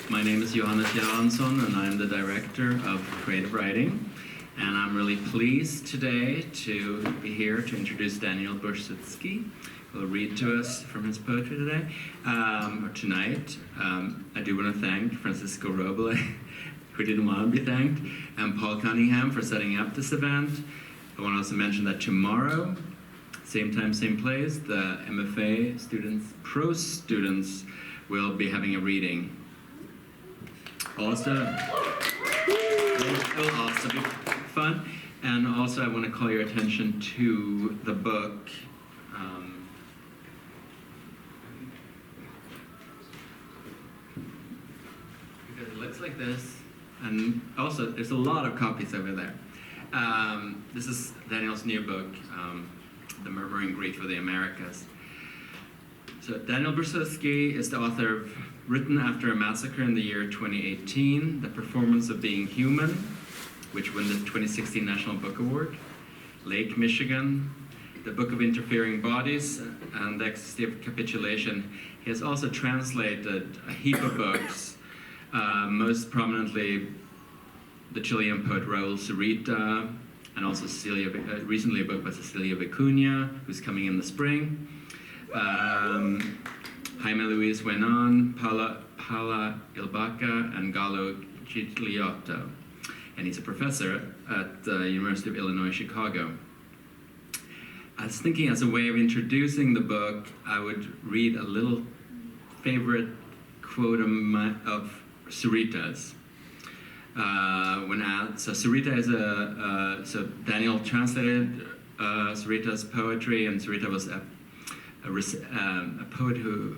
My name is Johannes Jansson, and I'm the director of creative writing. And I'm really pleased today to be here to introduce Daniel Borzutzky, who will read to us from his poetry today, or tonight. I do want to thank Francisco Roble, who didn't want to be thanked, and Paul Cunningham for setting up this event. I want to also mention that tomorrow, same time, same place, the MFA students, prose students, will be having a reading. Also, it will also be fun. And also I want to call your attention to the book. Because it looks like this. And also, there's a lot of copies over there. This is Daniel's new book, The Murmuring Grief of the Americas. So Daniel Borzutzky is the author of Written After a Massacre in the year 2018, The Performance of Being Human, which won the 2016 National Book Award, Lake Michigan, The Book of Interfering Bodies, and The Ecstasy of Capitulation. He has also translated a heap of books, most prominently the Chilean poet Raul Zurita, and also recently a book by Cecilia Vicuña, who's coming in the spring. Jaime Luis Wenon, Paula Ilabaca, and Gallo Gigliotto. And he's a professor at the University of Illinois, Chicago. I was thinking, as a way of introducing the book, I would read a little favorite quote of Zurita's. So Zurita is so Daniel translated Zurita's poetry, and Zurita was a poet who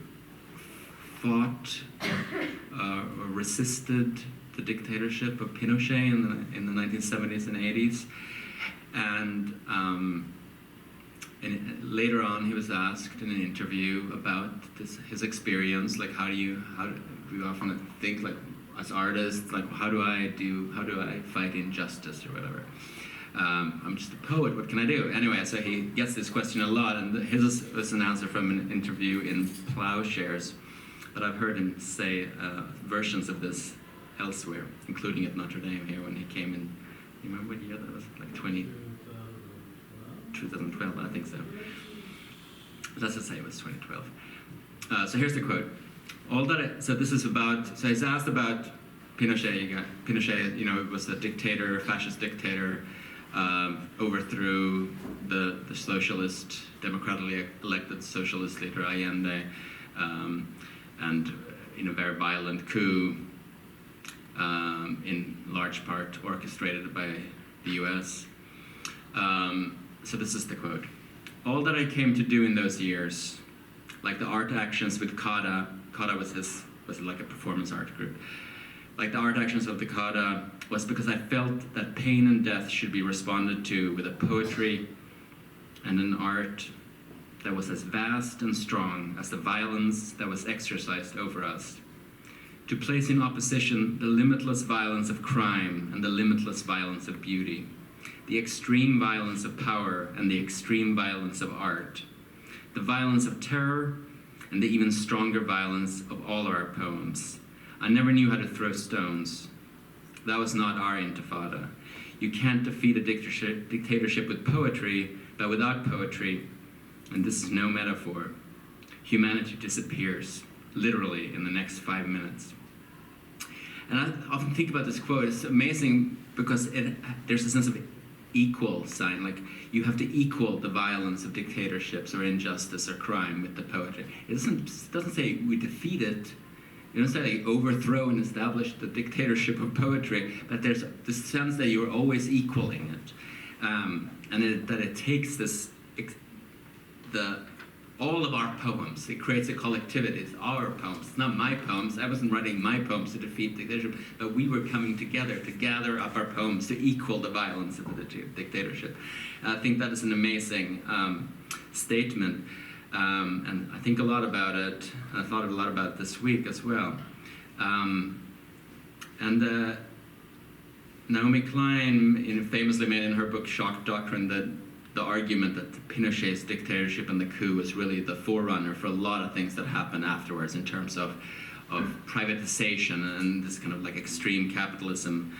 fought or resisted the dictatorship of Pinochet in the 1970s and 80s. And later on, he was asked in an interview about his experience, like how do you often think, like as artists, like how do I fight injustice or whatever. I'm just a poet, what can I do? Anyway, so he gets this question a lot, and his was an answer from an interview in Plowshares, but I've heard him say versions of this elsewhere, including at Notre Dame here when he came in. You remember what year that was? Like 2012, I think so. Let's just say it was 2012. So here's the quote. So this is about, so he's asked about Pinochet. Pinochet, was a dictator, fascist dictator, overthrew the socialist, democratically elected socialist leader Allende, and in a very violent coup, in large part orchestrated by the US. So this is the quote. All that I came to do in those years, like the art actions with CADA was like a performance art group. Like the art actions of the CADA was because I felt that pain and death should be responded to with a poetry and an art that was as vast and strong as the violence that was exercised over us. To place in opposition the limitless violence of crime and the limitless violence of beauty, the extreme violence of power and the extreme violence of art, the violence of terror and the even stronger violence of all our poems. I never knew how to throw stones. That was not our intifada. You can't defeat a dictatorship with poetry, but without poetry, and this is no metaphor, humanity disappears, literally, in the next 5 minutes. And I often think about this quote. It's amazing because there's a sense of equal sign, like you have to equal the violence of dictatorships or injustice or crime with the poetry. It doesn't say we defeat it. It doesn't say like overthrow and establish the dictatorship of poetry, but there's this sense that you're always equaling it. And that it takes all of our poems, it creates a collectivity. It's our poems, it's not my poems. I wasn't writing my poems to defeat dictatorship, but we were coming together to gather up our poems to equal the violence of the dictatorship. And I think that is an amazing statement, and I think a lot about it. I thought a lot about it this week as well. Naomi Klein famously made in her book Shock Doctrine that the argument that Pinochet's dictatorship and the coup was really the forerunner for a lot of things that happened afterwards in terms of privatization and this kind of like extreme capitalism.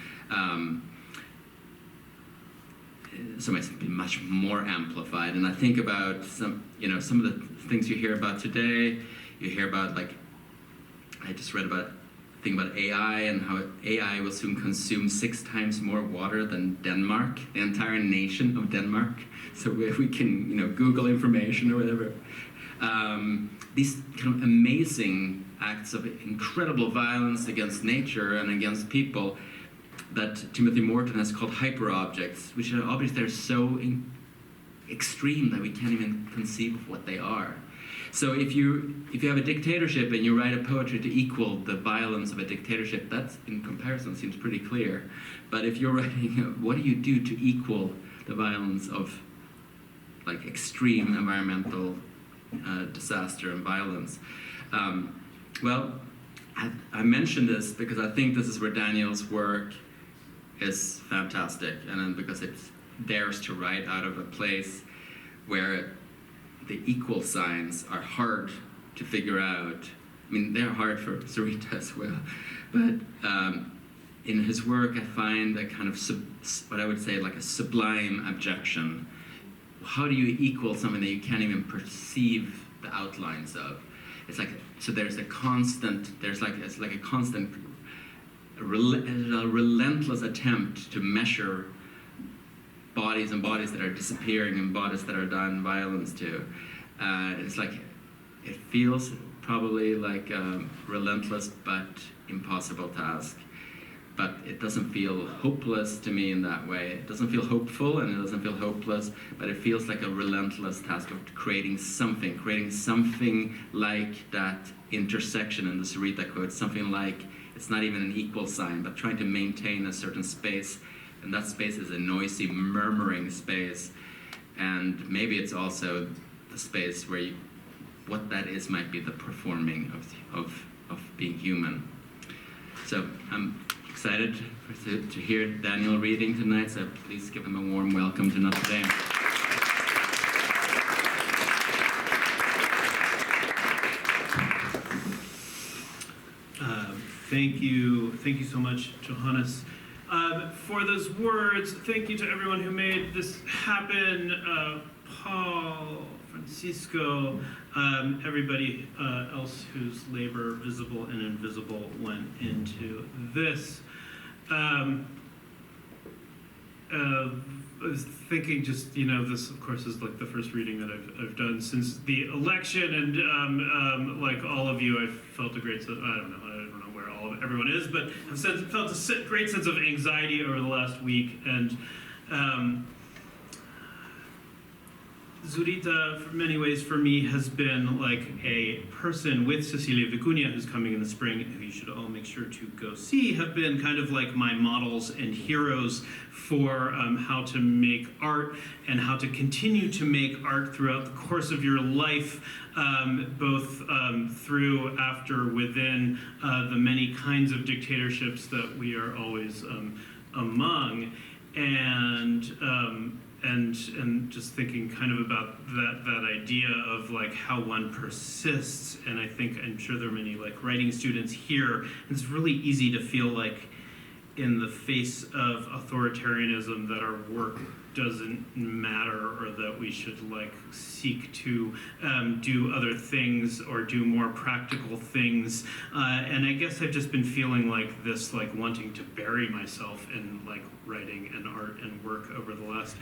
So it's been much more amplified. And I think about some of the things you hear about today. You hear about, like, I just read about a thing about AI and how AI will soon consume 6 times more water than Denmark, the entire nation of Denmark. So if we can, Google information or whatever. These kind of amazing acts of incredible violence against nature and against people that Timothy Morton has called hyper-objects, which are objects that are so extreme that we can't even conceive of what they are. So if you have a dictatorship and you write a poetry to equal the violence of a dictatorship, that in comparison seems pretty clear. But if you're writing, what do you do to equal the violence of like extreme environmental disaster and violence? Well, I mention this because I think this is where Daniel's work is fantastic, and then because it dares to write out of a place where the equal signs are hard to figure out. I mean, they're hard for Sarita as well, but in his work I find a kind of what I would say like a sublime abjection. How do you equal something that you can't even perceive the outlines of? It's like, so there's a constant a relentless attempt to measure bodies and bodies that are disappearing and bodies that are done violence to. It's like, it feels probably like a relentless but impossible task. But it doesn't feel hopeless to me in that way. It doesn't feel hopeful and it doesn't feel hopeless, but it feels like a relentless task of creating something like that intersection in the Sarita quote, something like, it's not even an equal sign, but trying to maintain a certain space, and that space is a noisy, murmuring space, and maybe it's also the space where what that is might be the performing of being human. So I'm excited to hear Daniel reading tonight, so please give him a warm welcome to Notre Dame. Thank you so much, Johannes, for those words. Thank you to everyone who made this happen. Paul, Francisco, everybody else whose labor, visible and invisible, went into this. I was thinking just, this of course is like the first reading that I've done since the election, and like all of you, I've felt a great sense, I don't know where everyone is, but I've felt a great sense of anxiety over the last week, and Zurita, for many ways, for me, has been like a person with Cecilia Vicuña, who's coming in the spring, who you should all make sure to go see, have been kind of like my models and heroes for how to make art and how to continue to make art throughout the course of your life, both through, after, within the many kinds of dictatorships that we are always among. And just thinking kind of about that idea of like how one persists, and I'm sure there are many like writing students here, and it's really easy to feel like in the face of authoritarianism that our work doesn't matter, or that we should like seek to do other things or do more practical things, and I guess I've just been feeling like this, like wanting to bury myself in like writing and art and work over the last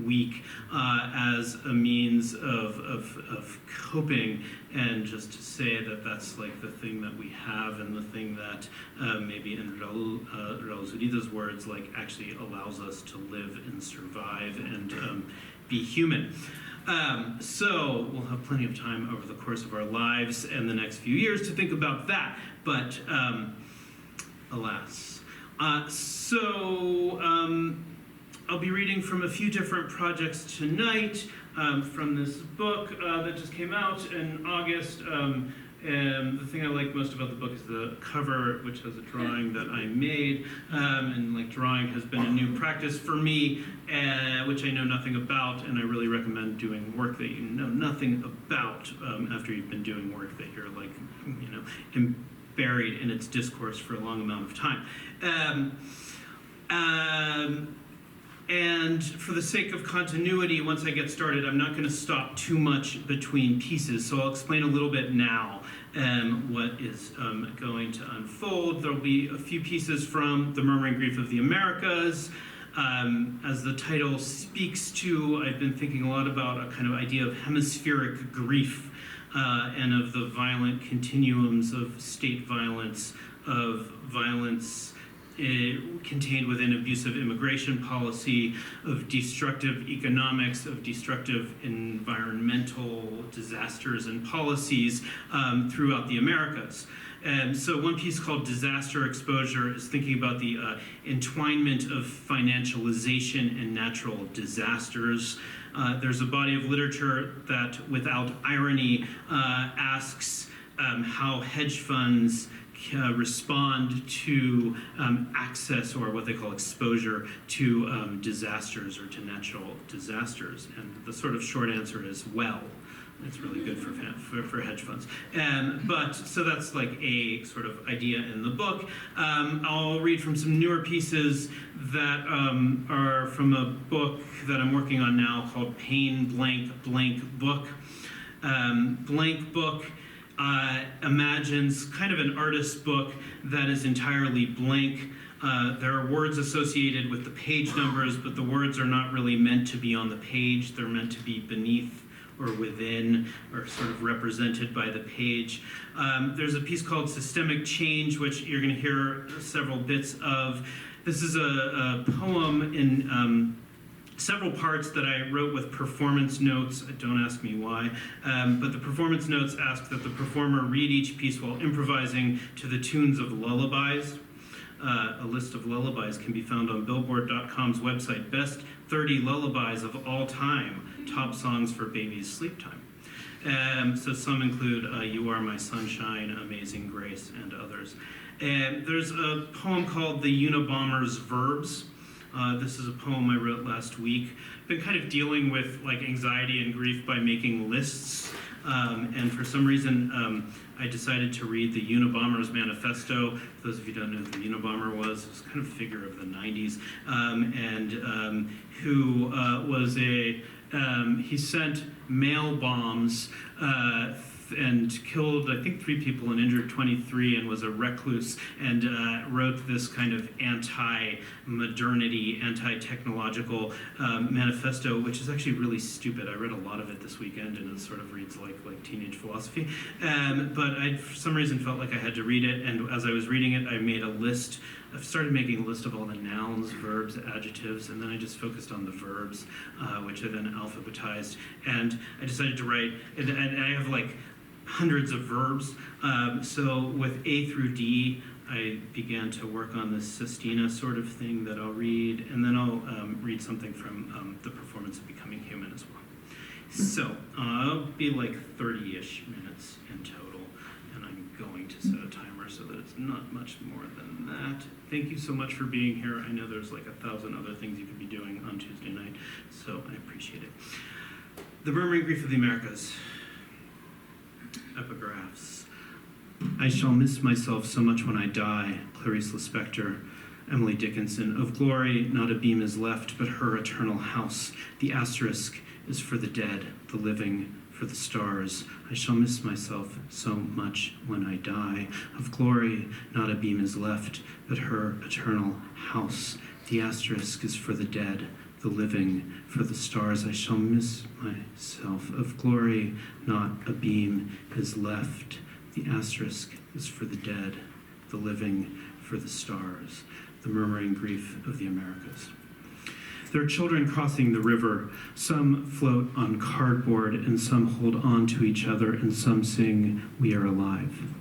week as a means of coping, and just to say that that's like the thing that we have, and the thing that maybe in Raul Zurita's words, like actually allows us to live and survive and be human. So we'll have plenty of time over the course of our lives and the next few years to think about that, but alas. I'll be reading from a few different projects tonight, from this book that just came out in August, And the thing I like most about the book is the cover, which has a drawing that I made. And like drawing has been a new practice for me, which I know nothing about, and I really recommend doing work that you know nothing about after you've been doing work that you're like, you know, buried in its discourse for a long amount of time. And for the sake of continuity, once I get started, I'm not going to stop too much between pieces, so I'll explain a little bit now what is going to unfold. There'll be a few pieces from The Murmuring Grief of the Americas. As the title speaks to, I've been thinking a lot about a kind of idea of hemispheric grief and of the violent continuums of state violence, of violence contained within abusive immigration policy, of destructive economics, of destructive environmental disasters and policies throughout the Americas. And so one piece called Disaster Exposure is thinking about the entwinement of financialization and natural disasters. There's a body of literature that, without irony, asks how hedge funds respond to access, or what they call exposure, to disasters or to natural disasters. And the sort of short answer is, well. It's really good for hedge funds. So that's like a sort of idea in the book. I'll read from some newer pieces that are from a book that I'm working on now called Pain Blank Blank Book. Blank Book imagines kind of an artist's book that is entirely blank. There are words associated with the page numbers, but the words are not really meant to be on the page. They're meant to be beneath or within, or sort of represented by the page. There's a piece called Systemic Change, which you're going to hear several bits of. This is a poem in several parts that I wrote with performance notes. Don't ask me why, but the performance notes ask that the performer read each piece while improvising to the tunes of lullabies. A list of lullabies can be found on Billboard.com's website, Best 30 Lullabies of All Time, Top Songs for Babies' Sleep Time. So some include You Are My Sunshine, Amazing Grace, and others. And there's a poem called The Unabomber's Verbs. This is a poem I wrote last week. I've been kind of dealing with like anxiety and grief by making lists. And for some reason, I decided to read the Unabomber's Manifesto. For those of you who don't know who the Unabomber was, it was kind of a figure of the 90s, who was he sent mail bombs and killed, I think, 3 people and injured 23, and was a recluse, and wrote this kind of anti-modernity, anti-technological manifesto, which is actually really stupid. I read a lot of it this weekend, and it sort of reads like teenage philosophy. But I, for some reason, felt like I had to read it, and as I was reading it, I made a list. I've started making a list of all the nouns, verbs, adjectives, and then I just focused on the verbs, which I then alphabetized. And I decided to write, and I have like hundreds of verbs. So with A through D, I began to work on this Sistina sort of thing that I'll read, and then I'll read something from the performance of Becoming Human as well. So I'll be like 30-ish minutes in total, and I'm going to set a timer so that it's not much more than that. Thank you so much for being here. I know there's like 1,000 other things you could be doing on Tuesday night, so I appreciate it. The Murmuring Grief of the Americas. Epigraphs. I shall miss myself so much when I die, Clarice Lispector. Emily Dickinson. Of glory, not a beam is left, but her eternal house. The asterisk is for the dead, the living for the stars. I shall miss myself so much when I die. Of glory, not a beam is left, but her eternal house. The asterisk is for the dead, the living for the stars. I shall miss myself. Of glory, not a beam is left. The asterisk is for the dead, the living for the stars. The Murmuring Grief of the Americas. There are children crossing the river. Some float on cardboard, and some hold on to each other, and some sing, "We are alive."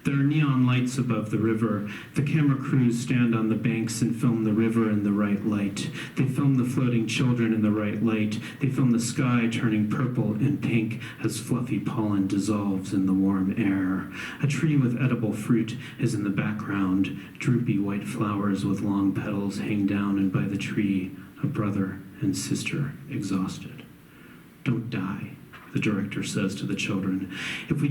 There are neon lights above the river. The camera crews stand on the banks and film the river in the right light. They film the floating children in the right light. They film the sky turning purple and pink as fluffy pollen dissolves in the warm air. A tree with edible fruit is in the background. Droopy white flowers with long petals hang down, and by the tree, a brother and sister exhausted. Don't die, the director says to the children. If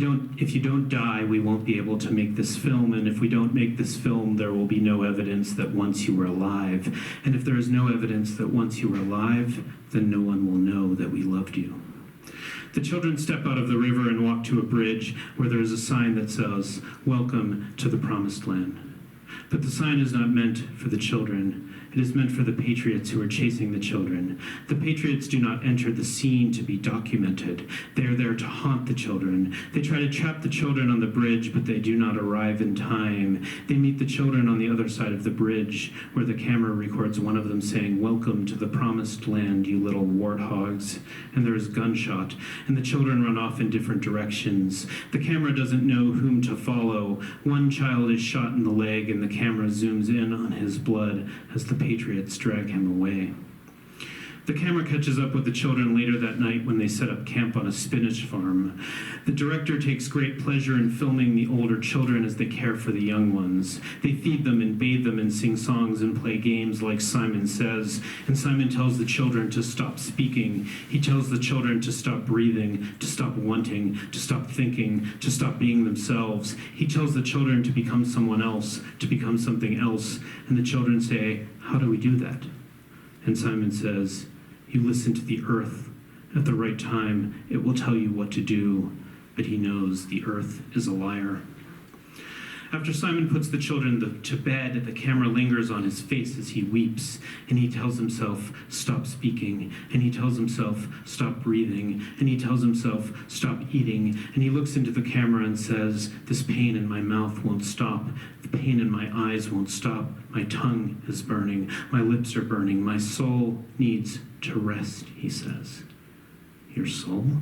you don't die, we won't be able to make this film, and if we don't make this film, there will be no evidence that once you were alive. And if there is no evidence that once you were alive, then no one will know that we loved you. The children step out of the river and walk to a bridge where there is a sign that says, "Welcome to the Promised Land." But the sign is not meant for the children. It is meant for the patriots who are chasing the children. The patriots do not enter the scene to be documented. They are there to haunt the children. They try to trap the children on the bridge, but they do not arrive in time. They meet the children on the other side of the bridge, where the camera records one of them saying, "Welcome to the Promised Land, you little warthogs." And there is gunshot, and the children run off in different directions. The camera doesn't know whom to follow. One child is shot in the leg, and the camera zooms in on his blood as the patriots drag him away. The camera catches up with the children later that night when they set up camp on a spinach farm. The director takes great pleasure in filming the older children as they care for the young ones. They feed them and bathe them and sing songs and play games like Simon Says. And Simon tells the children to stop speaking. He tells the children to stop breathing, to stop wanting, to stop thinking, to stop being themselves. He tells the children to become someone else, to become something else. And the children say, "How do we do that?" And Simon says, "You listen to the earth. At the right time, it will tell you what to do." But he knows the earth is a liar. After Simon puts the children to bed, the camera lingers on his face as he weeps, and he tells himself, "Stop speaking," and he tells himself, "Stop breathing," and he tells himself, "Stop eating," and he looks into the camera and says, "This pain in my mouth won't stop. The pain in my eyes won't stop. My tongue is burning. My lips are burning. My soul needs to rest," he says. "Your soul?"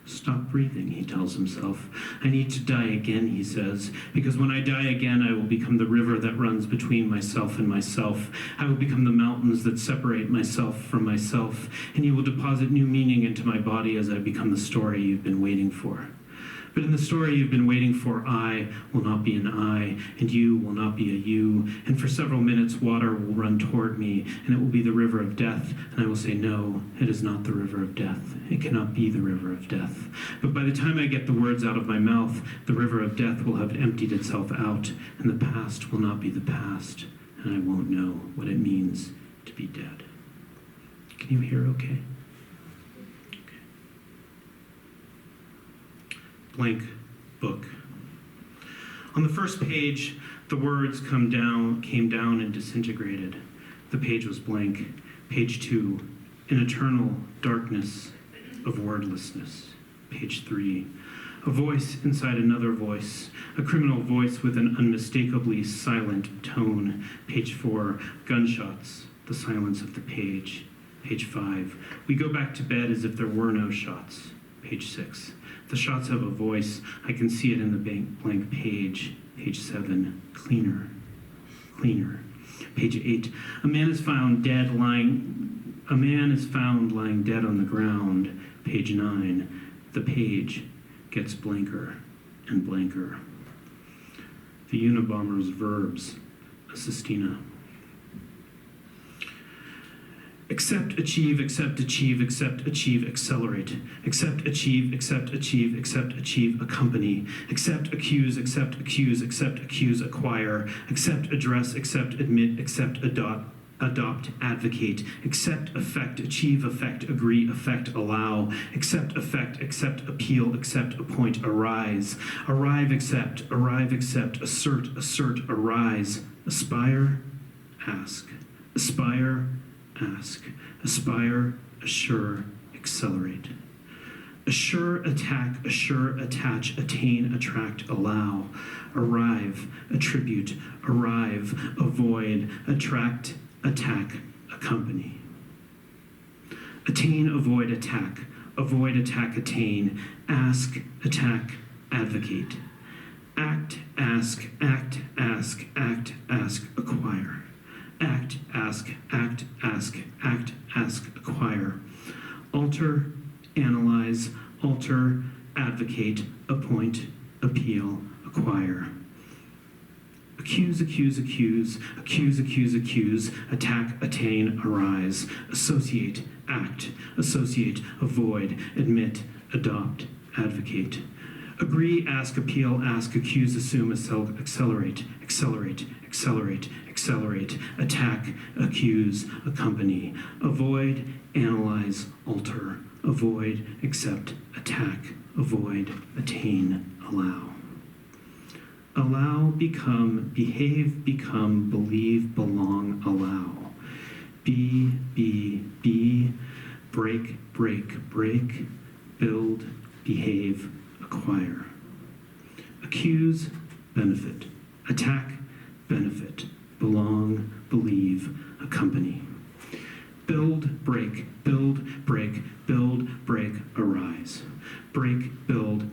"Stop breathing," he tells himself. "I need to die again," he says, "because when I die again, I will become the river that runs between myself and myself. I will become the mountains that separate myself from myself, and you will deposit new meaning into my body as I become the story you've been waiting for. But in the story you've been waiting for, I will not be an I, and you will not be a you. And for several minutes, water will run toward me, and it will be the river of death. And I will say, no, it is not the river of death. It cannot be the river of death. But by the time I get the words out of my mouth, the river of death will have emptied itself out, and the past will not be the past, and I won't know what it means to be dead." Can you hear okay? Blank book. On the first page, the words came down and disintegrated. The page was blank. Page 2, an eternal darkness of wordlessness. Page 3, a voice inside another voice, a criminal voice with an unmistakably silent tone. Page 4, gunshots, the silence of the page. Page 5, we go back to bed as if there were no shots. Page 6, the shots have a voice. I can see it in the blank page. Page 7, cleaner, cleaner. Page 8, a man is found lying dead on the ground. Page 9, the page gets blanker and blanker. The Unabomber's verbs, a sestina. Accept, achieve, accept, achieve, accept, achieve, accelerate. Accept, achieve, accept, achieve, accept, achieve, accompany. Accept, accuse, accept, accuse, acquire. Accept, address, accept, admit, accept, adopt, advocate. Accept, affect, achieve, affect, agree, affect, allow. Accept, affect, accept, appeal, accept, appoint, arise. Arrive, accept, assert, arise. Aspire, ask. Aspire, ask. Aspire, assure, accelerate. Assure, attack, assure, attach, attain, attract, allow. Arrive, attribute, arrive, avoid, attract, attack, accompany. Attain, avoid, attack, attain, ask, attack, advocate. Act, ask, acquire. Act, ask, acquire. Alter, analyze, alter, advocate, appoint, appeal, acquire. Accuse, attack, attain, arise. Associate, act, avoid, admit, adopt, advocate. Agree, ask, appeal, accuse, assume, accelerate, attack, accuse, accompany. Avoid, analyze, alter. Avoid, accept, attack, avoid, attain, allow. Allow, become, behave, become, believe, belong, allow. Be, break, build, behave, acquire. Accuse, benefit. Attack, benefit. Belong, believe, accompany. Build, break, arise. Break, build,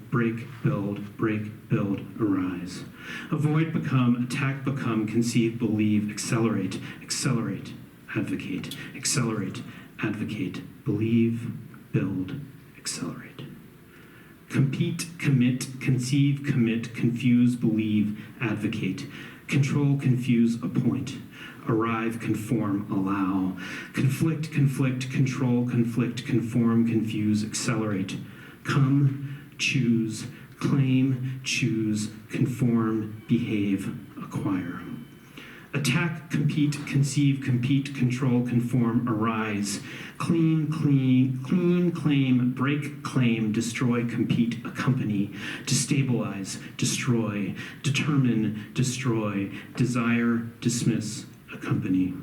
arise. Avoid, become, attack, become, conceive, believe, accelerate, advocate, believe, build, accelerate. Compete, commit, conceive, commit, confuse, believe, advocate. Control, confuse, appoint. Arrive, conform, allow. Conflict, control, conform, confuse, accelerate. Come, choose, claim, choose, conform, behave, acquire. Attack, compete, conceive, control, conform, arise. Clean, claim, break, claim, destroy, compete, accompany. Destabilize, destroy. Determine, destroy. Desire, dismiss, accompany.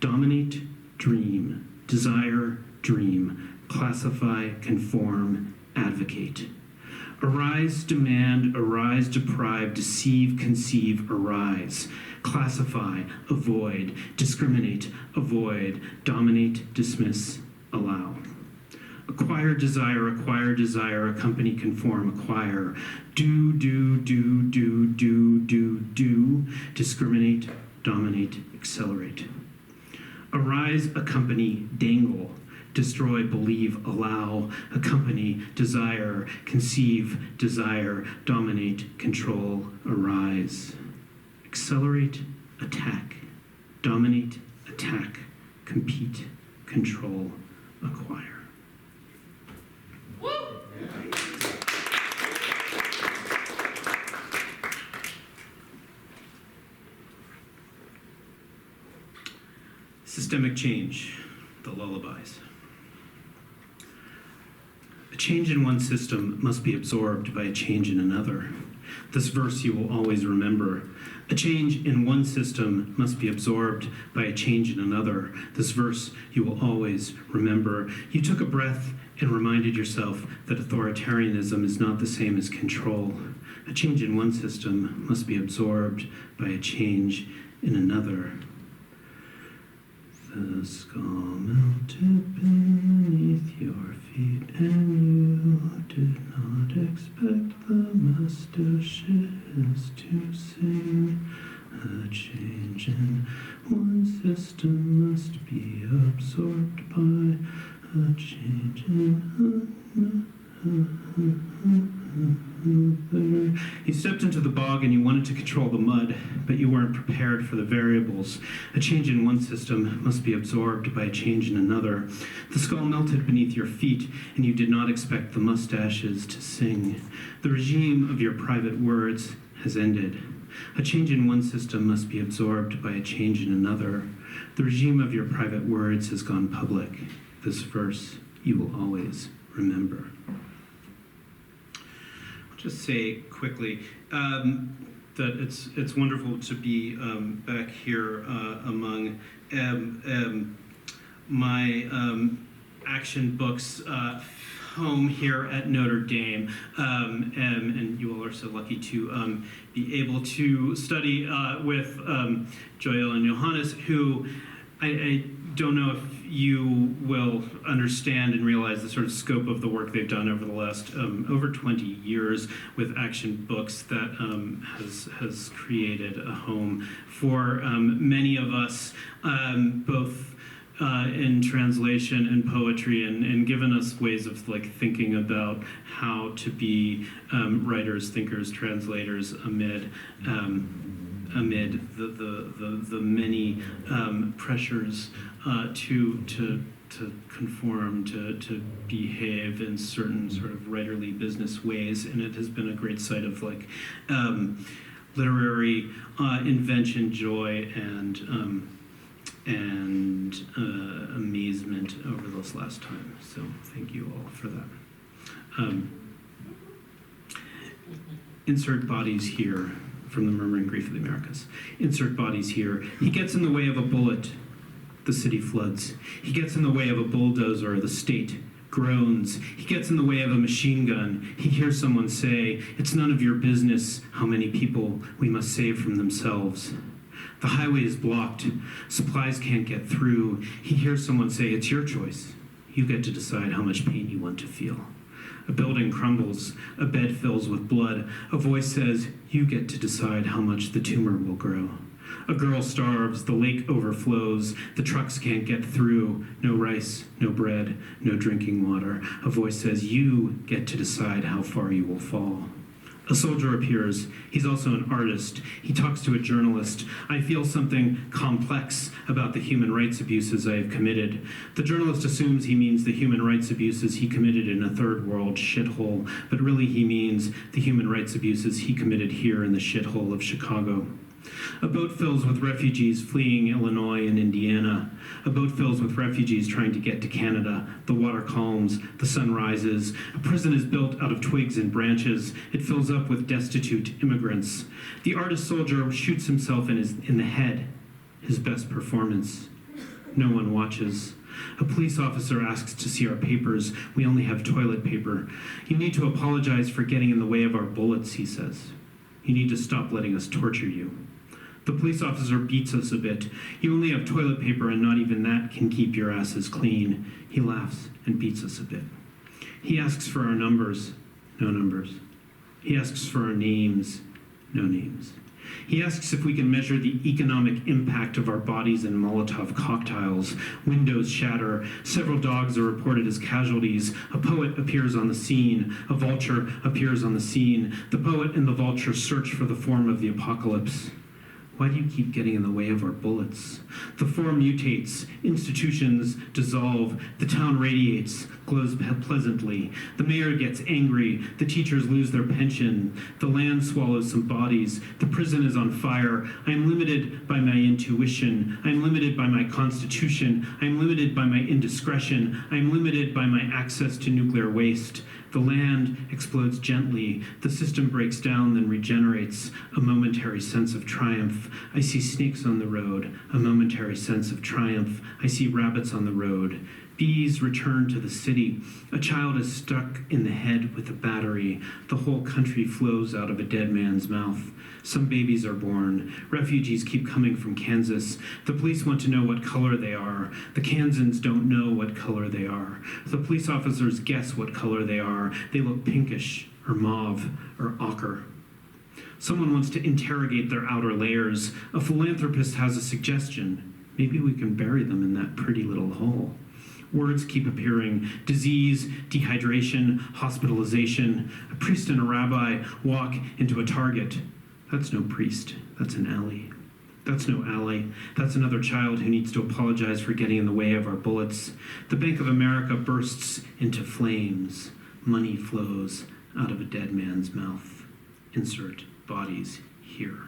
Dominate, dream. Desire, dream. Classify, conform, advocate. Arise, demand, arise, deprive, deceive, conceive, arise. Classify, avoid, discriminate, avoid, dominate, dismiss, allow. Acquire, desire, accompany, conform, acquire. Do, discriminate, dominate, accelerate. Arise, accompany, dangle. Destroy, believe, allow, accompany, desire, conceive, desire, dominate, control, arise. Accelerate, attack, dominate, attack, compete, control, acquire. Systemic change, the lullabies. A change in one system must be absorbed by a change in another. This verse you will always remember. A change in one system must be absorbed by a change in another. This verse you will always remember. You took a breath and reminded yourself that authoritarianism is not the same as control. A change in one system must be absorbed by a change in another. The skull melted beneath your feet, and you did not expect the mustaches to sing. A change in one system must be absorbed by a change in another. You stepped into the bog and you wanted to control the mud, but you weren't prepared for the variables. A change in one system must be absorbed by a change in another. The skull melted beneath your feet, and you did not expect the mustaches to sing. The regime of your private words has ended. A change in one system must be absorbed by a change in another. The regime of your private words has gone public. This verse you will always remember. Just say quickly that it's wonderful to be back here among my action books home here at Notre Dame, and you all are so lucky to be able to study with Joel and Johannes, who I don't know if you will understand and realize the sort of scope of the work they've done over the last over 20 years with Action Books that has created a home for many of us, both in translation and poetry, and given us ways of like thinking about how to be writers, thinkers, translators amid the many pressures to conform, to behave in certain sort of writerly business ways, and it has been a great site of like literary invention, joy, and amazement over this last time. So thank you all for that. Insert bodies here from the Murmuring Grief of the Americas. Insert bodies here. He gets in the way of a bullet. The city floods. He gets in the way of a bulldozer. The state groans. He gets in the way of a machine gun. He hears someone say, "It's none of your business how many people we must save from themselves." The highway is blocked. Supplies can't get through. He hears someone say, "It's your choice. You get to decide how much pain you want to feel." A building crumbles. A bed fills with blood. A voice says, "You get to decide how much the tumor will grow." A girl starves. The lake overflows. The trucks can't get through. No rice, no bread, no drinking water. A voice says, "You get to decide how far you will fall." A soldier appears. He's also an artist. He talks to a journalist. "I feel something complex about the human rights abuses I have committed." The journalist assumes he means the human rights abuses he committed in a third world shithole, but really he means the human rights abuses he committed here in the shithole of Chicago. A boat fills with refugees fleeing Illinois and Indiana. A boat fills with refugees trying to get to Canada. The water calms. The sun rises. A prison is built out of twigs and branches. It fills up with destitute immigrants. The artist soldier shoots himself in the head. His best performance. No one watches. A police officer asks to see our papers. We only have toilet paper. "You need to apologize for getting in the way of our bullets," he says. "You need to stop letting us torture you." The police officer beats us a bit. "You only have toilet paper, and not even that can keep your asses clean." He laughs and beats us a bit. He asks for our numbers. No numbers. He asks for our names. No names. He asks if we can measure the economic impact of our bodies in Molotov cocktails. Windows shatter. Several dogs are reported as casualties. A poet appears on the scene. A vulture appears on the scene. The poet and the vulture search for the form of the apocalypse. Why do you keep getting in the way of our bullets? The form mutates, institutions dissolve, the town radiates, glows pleasantly. The mayor gets angry, the teachers lose their pension, the land swallows some bodies, the prison is on fire. I am limited by my intuition. I am limited by my constitution. I am limited by my indiscretion. I am limited by my access to nuclear waste. The land explodes gently. The system breaks down, then regenerates. A momentary sense of triumph. I see snakes on the road. A momentary sense of triumph. I see rabbits on the road. Bees return to the city. A child is stuck in the head with a battery. The whole country flows out of a dead man's mouth. Some babies are born. Refugees keep coming from Kansas. The police want to know what color they are. The Kansans don't know what color they are. The police officers guess what color they are. They look pinkish, or mauve, or ochre. Someone wants to interrogate their outer layers. A philanthropist has a suggestion. Maybe we can bury them in that pretty little hole. Words keep appearing. Disease, dehydration, hospitalization. A priest and a rabbi walk into a Target. That's no priest. That's an alley. That's no ally. That's another child who needs to apologize for getting in the way of our bullets. The Bank of America bursts into flames. Money flows out of a dead man's mouth. Insert bodies here.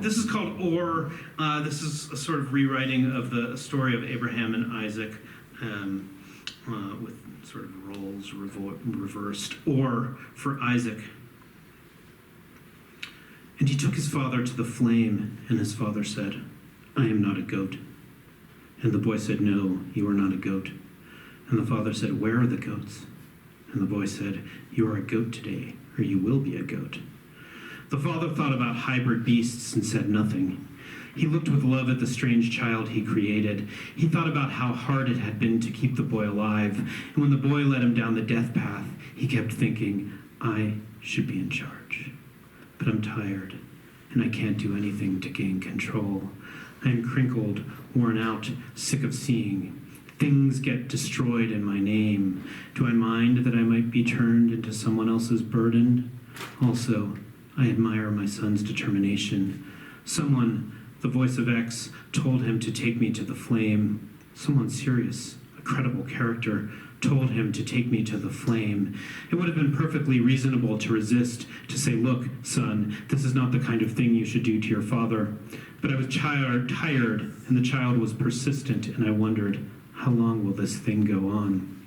This is called Or. This is a sort of rewriting of the story of Abraham and Isaac with sort of roles reversed. Or for Isaac. And he took his father to the flame, and his father said, "I am not a goat." And the boy said, "No, you are not a goat." And the father said, "Where are the goats?" And the boy said, "You are a goat today, or you will be a goat." The father thought about hybrid beasts and said nothing. He looked with love at the strange child he created. He thought about how hard it had been to keep the boy alive, and when the boy led him down the death path, he kept thinking, I should be in charge. But I'm tired, and I can't do anything to gain control. I am crinkled, worn out, sick of seeing. Things get destroyed in my name. Do I mind that I might be turned into someone else's burden? Also, I admire my son's determination. Someone, the voice of X, told him to take me to the flame. Someone serious, a credible character, told him to take me to the flame. It would have been perfectly reasonable to resist, to say, look, son, this is not the kind of thing you should do to your father. But I was tired, and the child was persistent, and I wondered, how long will this thing go on?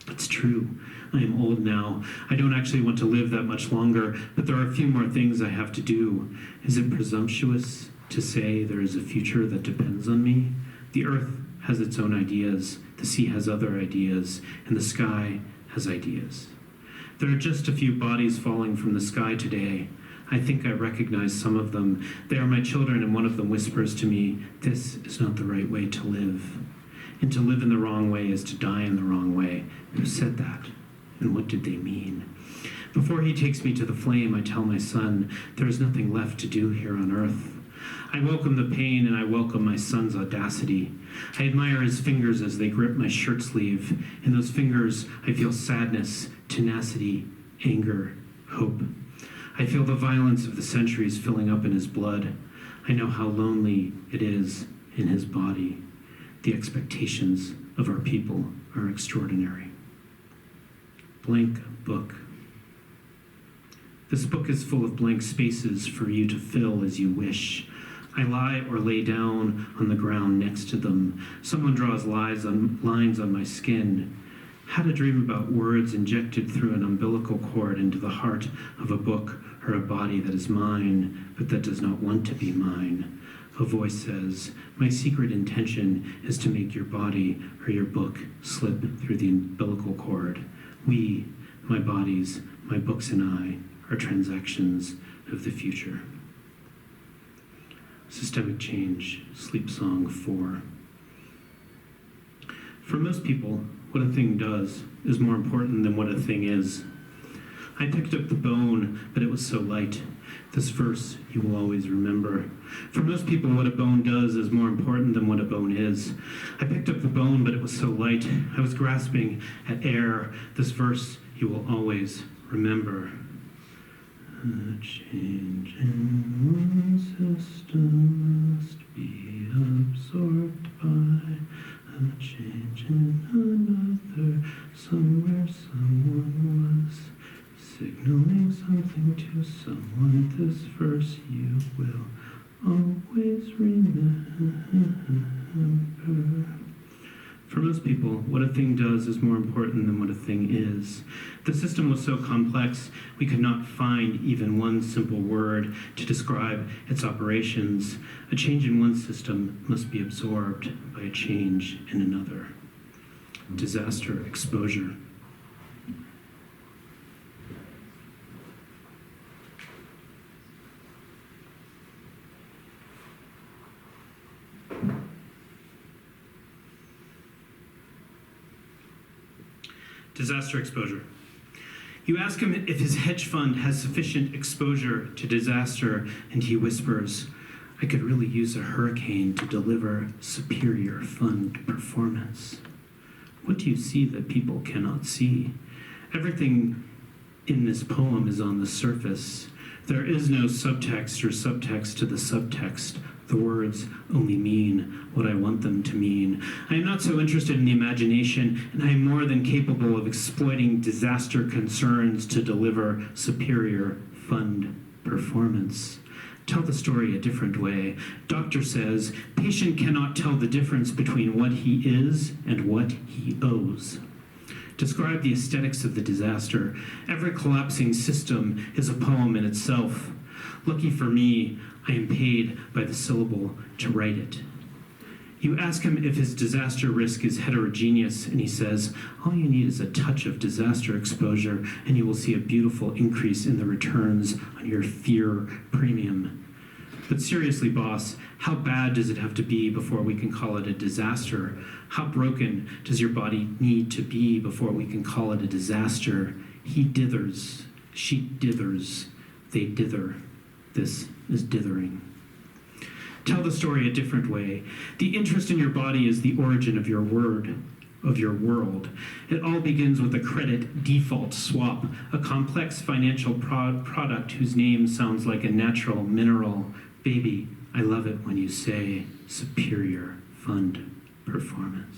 It's true. I am old now. I don't actually want to live that much longer, but there are a few more things I have to do. Is it presumptuous to say there is a future that depends on me? The earth has its own ideas, the sea has other ideas, and the sky has ideas. There are just a few bodies falling from the sky today. I think I recognize some of them. They are my children, and one of them whispers to me, this is not the right way to live. And to live in the wrong way is to die in the wrong way. Who said that? And what did they mean? Before he takes me to the flame, I tell my son, there is nothing left to do here on earth. I welcome the pain, and I welcome my son's audacity. I admire his fingers as they grip my shirt sleeve. In those fingers, I feel sadness, tenacity, anger, hope. I feel the violence of the centuries filling up in his blood. I know how lonely it is in his body. The expectations of our people are extraordinary. Blank book. This book is full of blank spaces for you to fill as you wish. I lie or lay down on the ground next to them. Someone draws lines on my skin. Had a dream about words injected through an umbilical cord into the heart of a book or a body that is mine, but that does not want to be mine. A voice says, my secret intention is to make your body or your book slip through the umbilical cord. We, my bodies, my books and I, are transactions of the future. Systemic Change, Sleep Song 4. For most people, what a thing does is more important than what a thing is. I picked up the bone, but it was so light. This verse you will always remember. For most people, what a bone does is more important than what a bone is. I picked up the bone, but it was so light. I was grasping at air. This verse you will always remember. A change in one system must be absorbed by a change in another. Somewhere someone was signaling something to someone. This verse you will always remember. For most people, what a thing does is more important than what a thing is. The system was so complex, we could not find even one simple word to describe its operations. A change in one system must be absorbed by a change in another. Disaster exposure. Disaster exposure. You ask him if his hedge fund has sufficient exposure to disaster, and he whispers, I could really use a hurricane to deliver superior fund performance. What do you see that people cannot see? Everything in this poem is on the surface. There is no subtext or subtext to the subtext. The words only mean what I want them to mean. I am not so interested in the imagination, and I am more than capable of exploiting disaster concerns to deliver superior fund performance. Tell the story a different way. Doctor says, patient cannot tell the difference between what he is and what he owes. Describe the aesthetics of the disaster. Every collapsing system is a poem in itself. Lucky for me, I am paid by the syllable to write it. You ask him if his disaster risk is heterogeneous, and he says, all you need is a touch of disaster exposure, and you will see a beautiful increase in the returns on your fear premium. But seriously, boss, how bad does it have to be before we can call it a disaster? How broken does your body need to be before we can call it a disaster? He dithers, she dithers, they dither. This is dithering. Tell the story a different way. The interest in your body is the origin of your word, of your world. It all begins with a credit default swap, a complex financial product whose name sounds like a natural mineral. Baby, I love it when you say superior fund performance.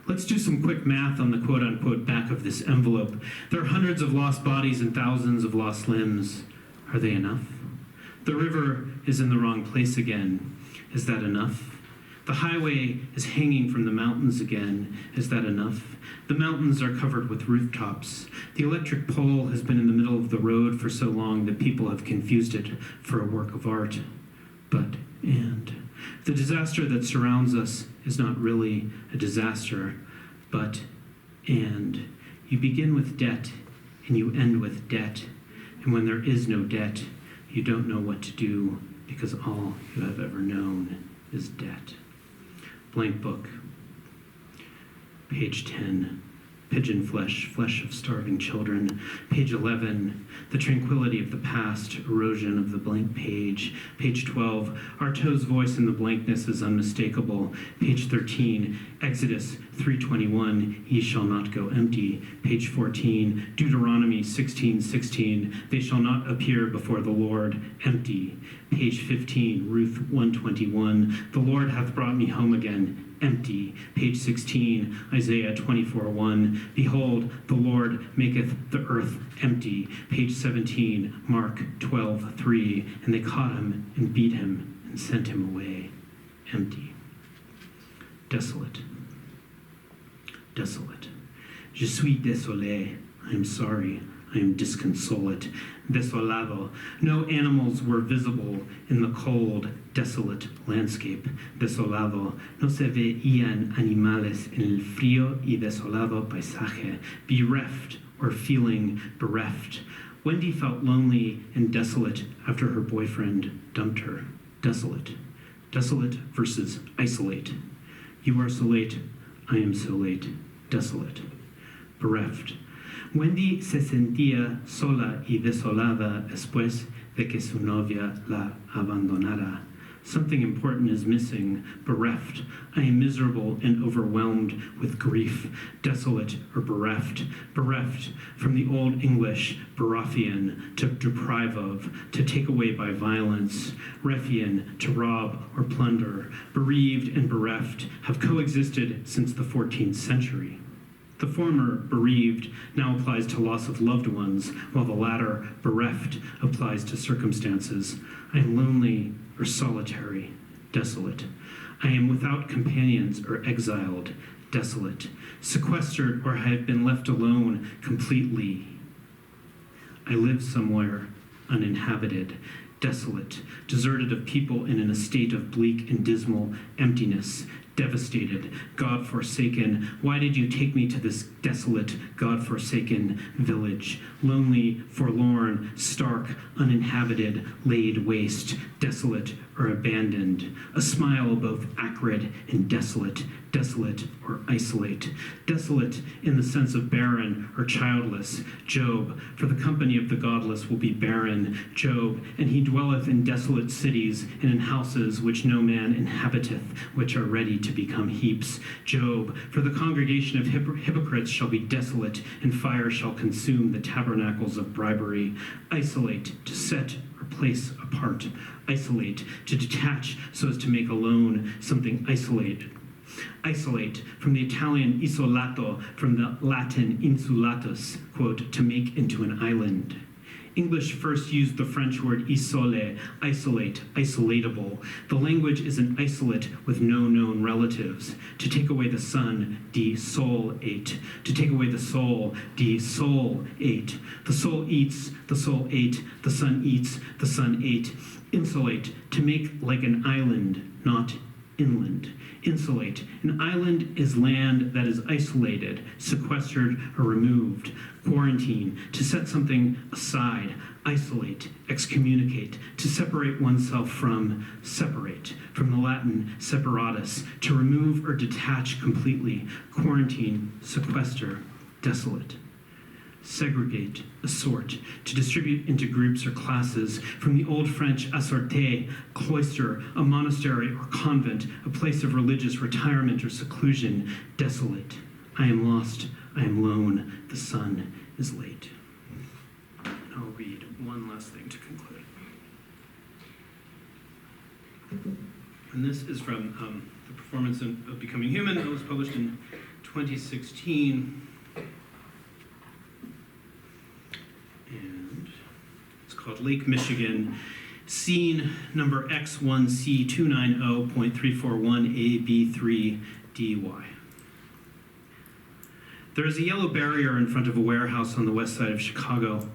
Let's do some quick math on the quote-unquote back of this envelope. There are hundreds of lost bodies and thousands of lost limbs. Are they enough? The river is in the wrong place again. Is that enough? The highway is hanging from the mountains again. Is that enough? The mountains are covered with rooftops. The electric pole has been in the middle of the road for so long that people have confused it for a work of art. And the disaster that surrounds us is not really a disaster, and you begin with debt and you end with debt. And when there is no debt, you don't know what to do because all you have ever known is debt. Blank book. Page 10. Pigeon flesh, flesh of starving children. Page 11, the tranquility of the past, erosion of the blank page. Page 12, Artaud's voice in the blankness is unmistakable. Page 13, Exodus 3:21, ye shall not go empty. Page 14, Deuteronomy 16:16, they shall not appear before the Lord empty. Page 15, Ruth 1:21, the Lord hath brought me home again empty. Page 16, Isaiah 24:1, behold, the Lord maketh the earth empty. Page 17, Mark 12:3, and they caught him and beat him and sent him away empty. Desolate. Desolate. Je suis désolé. I am sorry. I am disconsolate. Desolado. No animals were visible in the cold, desolate landscape. Desolado. No se veían animales en el frío y desolado paisaje. Bereft or feeling bereft. Wendy felt lonely and desolate after her boyfriend dumped her. Desolate. Desolate versus isolate. You are so late. I am so late. Desolate. Bereft. Wendy se sentía sola y desolada después de que su novia la abandonara. Something important is missing. Bereft. I am miserable and overwhelmed with grief. Desolate or bereft. Bereft from the Old English beraffian, to deprive of, to take away by violence. Ruffian, to rob or plunder. Bereaved and bereft have coexisted since the 14th century. The former, bereaved, now applies to loss of loved ones, while the latter, bereft, applies to circumstances. I am lonely or solitary, desolate. I am without companions or exiled, desolate. Sequestered or I have been left alone completely. I live somewhere uninhabited, desolate, deserted of people and in a state of bleak and dismal emptiness. Devastated, God-forsaken. Why did you take me to this desolate, God-forsaken village? Lonely, forlorn, stark, uninhabited, laid waste, desolate or abandoned. A smile both acrid and desolate, desolate or isolate. Desolate in the sense of barren or childless. Job, for the company of the godless will be barren. Job, and he dwelleth in desolate cities and in houses which no man inhabiteth, which are ready to become heaps. Job, for the congregation of hypocrites shall be desolate, and fire shall consume the tabernacles of bribery. Isolate, to set or place apart. Isolate, to detach so as to make alone, something isolated. Isolate, from the Italian isolato, from the Latin insulatus, quote, to make into an island. English first used the French word isole, isolate, isolatable. The language is an isolate with no known relatives. To take away the sun, desolate. To take away the soul, desolate. The soul eats, the soul ate, the sun eats, the sun ate. Insulate, to make like an island, not inland. Insulate. An island is land that is isolated, sequestered, or removed. Quarantine. To set something aside. Isolate. Excommunicate. To separate oneself from. Separate. From the Latin separatus. To remove or detach completely. Quarantine. Sequester. Desolate. Segregate, assort, to distribute into groups or classes, from the Old French assorter, cloister, a monastery or convent, a place of religious retirement or seclusion. Desolate. I am lost, I am lone, the sun is late. I'll read one last thing to conclude. And this is from the performance of Becoming Human that was published in 2016. And it's called Lake Michigan, scene number X1C290.341AB3DY. There is a yellow barrier in front of a warehouse on the west side of Chicago.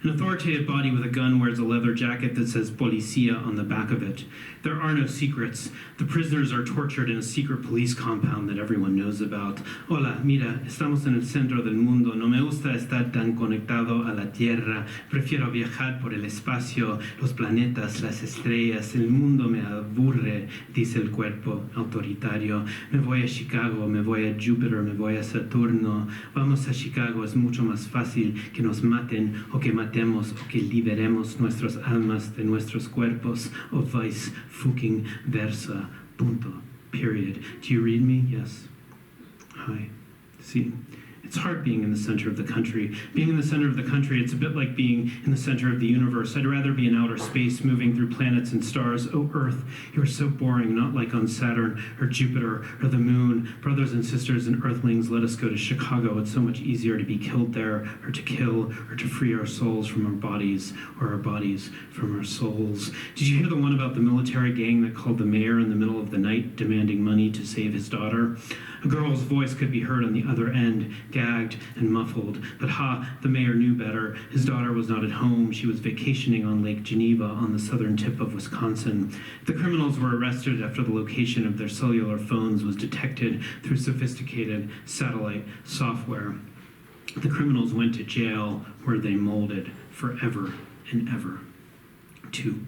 An authoritative body with a gun wears a leather jacket that says Policia on the back of it. There are no secrets. The prisoners are tortured in a secret police compound that everyone knows about. Hola, mira, estamos en el centro del mundo. No me gusta estar tan conectado a la Tierra. Prefiero viajar por el espacio, los planetas, las estrellas. El mundo me aburre, dice el cuerpo autoritario. Me voy a Chicago, me voy a Júpiter, me voy a Saturno. Vamos a Chicago, es mucho más fácil que nos maten o que matemos o que liberemos nuestras almas de nuestros cuerpos, o vice fucking versa, punto, period. Do you read me? Yes. Hi. See, it's hard being in the center of the country. Being in the center of the country, it's a bit like being in the center of the universe. I'd rather be in outer space, moving through planets and stars. Oh, Earth, you're so boring, not like on Saturn or Jupiter or the moon. Brothers and sisters and Earthlings, let us go to Chicago. It's so much easier to be killed there, or to kill, or to free our souls from our bodies, or our bodies from our souls. Did you hear the one about the military gang that called the mayor in the middle of the night, demanding money to save his daughter? A girl's voice could be heard on the other end, gagged and muffled. But the mayor knew better. His daughter was not at home. She was vacationing on Lake Geneva on the southern tip of Wisconsin. The criminals were arrested after the location of their cellular phones was detected through sophisticated satellite software. The criminals went to jail where they molded forever and ever. 2.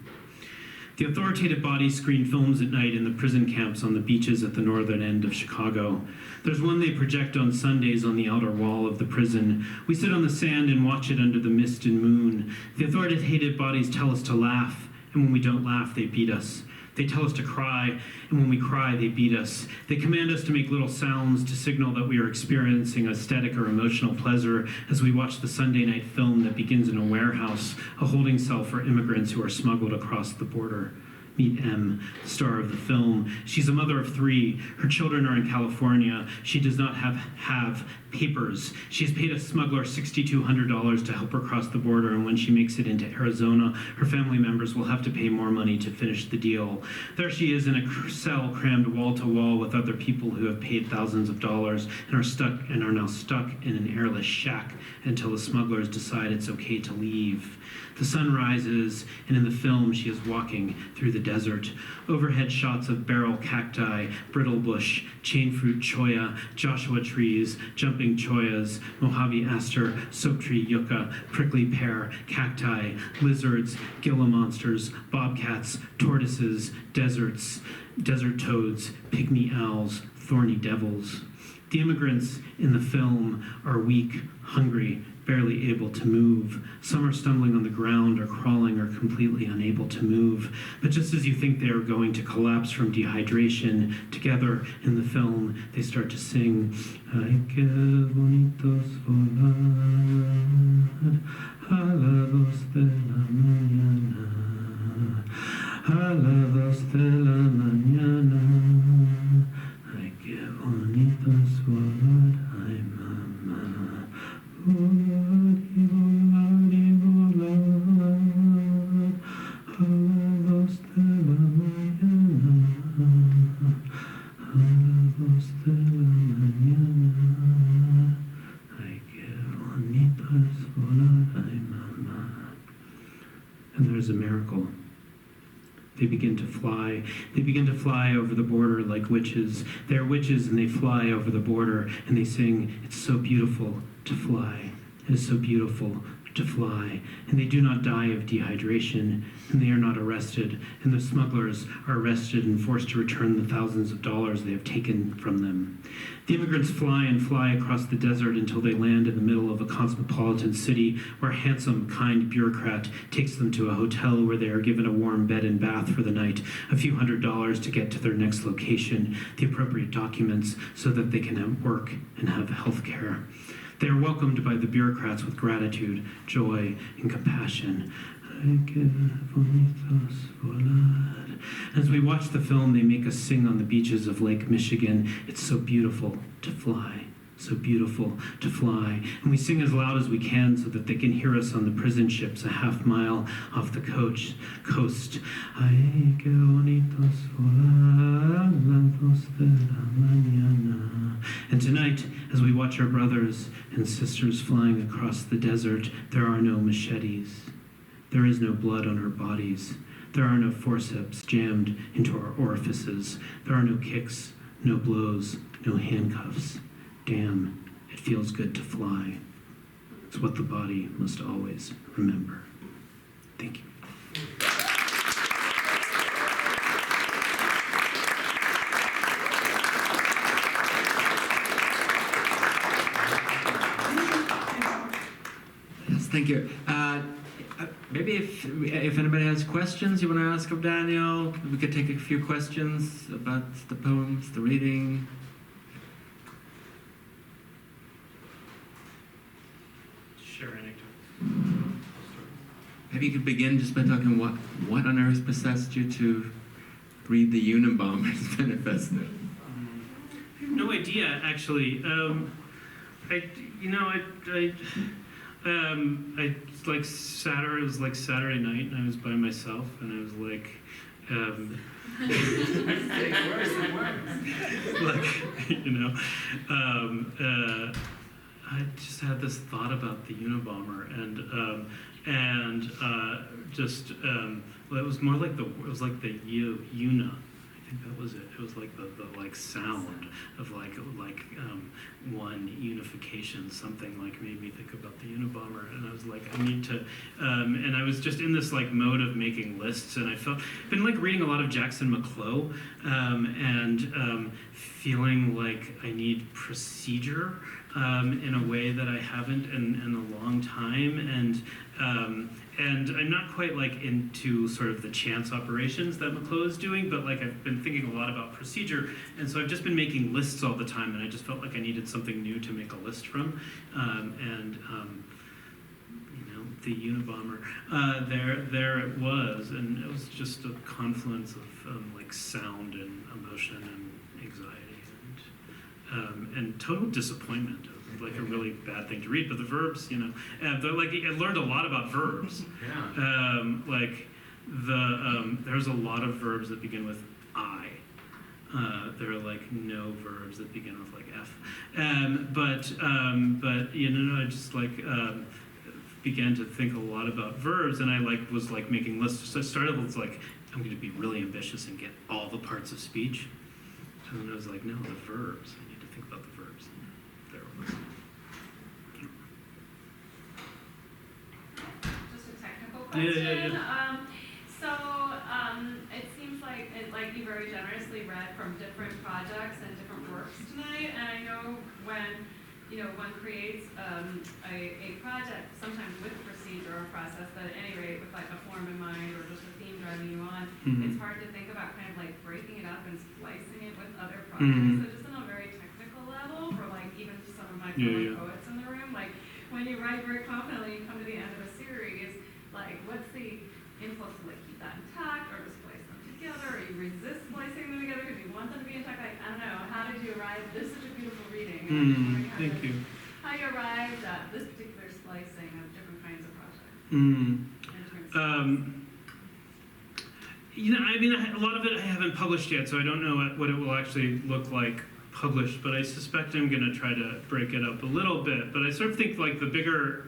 The authoritative bodies screen films at night in the prison camps on the beaches at the northern end of Chicago. There's one they project on Sundays on the outer wall of the prison. We sit on the sand and watch it under the mist and moon. The authoritative bodies tell us to laugh, and when we don't laugh, they beat us. They tell us to cry, and when we cry, they beat us. They command us to make little sounds to signal that we are experiencing aesthetic or emotional pleasure as we watch the Sunday night film that begins in a warehouse, a holding cell for immigrants who are smuggled across the border. Meet M, star of the film. She's a mother of 3. Her children are in California. She does not have papers. She has paid a smuggler $6,200 to help her cross the border, and when she makes it into Arizona, her family members will have to pay more money to finish the deal. There she is in a cell crammed wall to wall with other people who have paid thousands of dollars and are now stuck in an airless shack until the smugglers decide it's okay to leave. The sun rises, and in the film she is walking through the desert. Overhead shots of beryl cacti, brittle bush, chainfruit cholla, Joshua trees, jumping choyas, Mojave aster, soap tree yucca, prickly pear, cacti, lizards, Gila monsters, bobcats, tortoises, deserts, desert toads, pygmy owls, thorny devils. The immigrants in the film are weak, hungry, barely able to move. Some are stumbling on the ground or crawling or completely unable to move. But just as you think they are going to collapse from dehydration, together in the film, they start to sing, Ay, qué bonitos volar, a la luz de la mañana, a la luz de la mañana, ay, qué bonitos volar, ay, mamá. And there's a miracle. They begin to fly. They begin to fly over the border like witches. They're witches and they fly over the border and they sing, "It's so beautiful to fly. It is so beautiful to fly." And they do not die of dehydration, and they are not arrested, and the smugglers are arrested and forced to return the thousands of dollars they have taken from them. The immigrants fly and fly across the desert until they land in the middle of a cosmopolitan city where a handsome, kind bureaucrat takes them to a hotel where they are given a warm bed and bath for the night, a few $100s to get to their next location, the appropriate documents so that they can have work and have health care. They are welcomed by the bureaucrats with gratitude, joy, and compassion. As we watch the film, they make us sing on the beaches of Lake Michigan, "It's so beautiful to fly, so beautiful to fly." And we sing as loud as we can so that they can hear us on the prison ships a half mile off the coast. Ay, qué bonitos volar de la mañana. And tonight, as we watch our brothers and sisters flying across the desert, there are no machetes. There is no blood on our bodies. There are no forceps jammed into our orifices. There are no kicks, no blows, no handcuffs. Damn, it feels good to fly. It's what the body must always remember. Thank you. Yes, thank you. Maybe if anybody has questions you want to ask of Daniel, we could take a few questions about the poems, the reading. Share anecdote. Maybe you could begin just by talking what on earth possessed you to read the Unabomber's Manifesto? I have no idea, actually. It was like Saturday night, and I was by myself, and I was like, I just had this thought about the Unabomber, it was more like the Una. I think that was it. It was like the like sound of one unification. Something like made me think about the Unabomber, and I was like, I need to. And I was just in this like mode of making lists, and been like reading a lot of Jackson McClough, and feeling like I need procedure in a way that I haven't in a long time, and I'm not quite like into sort of the chance operations that McClough is doing, but like I've been thinking a lot about procedure, and so I've just been making lists all the time, and I just felt like I needed something new to make a list from, the Unabomber. There it was, and it was just a confluence of like sound and emotion and anxiety and total disappointment. Like a really bad thing to read, but the verbs, I learned a lot about verbs. Yeah. There's a lot of verbs that begin with I. There are like no verbs that begin with like F. I just like began to think a lot about verbs, and I was making lists. So I started with like, I'm going to be really ambitious and get all the parts of speech. And then I was like, no, the verbs. I need to think about the verbs. There it was. Just a technical question. Yeah. It seems like you very generously read from different projects and different works tonight, and I know when one creates a project, sometimes with procedure or process, but at any rate with like a form in mind or just a theme driving you on, it's hard to think about kind of like breaking it up and splicing it with other projects. So just on a very technical level, for like even some of my fellow poets in the room, like when you write very confidently, you come to the end of a series, like what's the impulse to like keep that intact or to splice them together, or you resist splicing them together because you want them to be intact? Like, I don't know, how did you arrive? This is such a beautiful reading. Thank you. How you arrived at this particular splicing of different kinds of projects. A lot of it I haven't published yet, so I don't know what it will actually look like published, but I suspect I'm going to try to break it up a little bit. But I sort of think like the bigger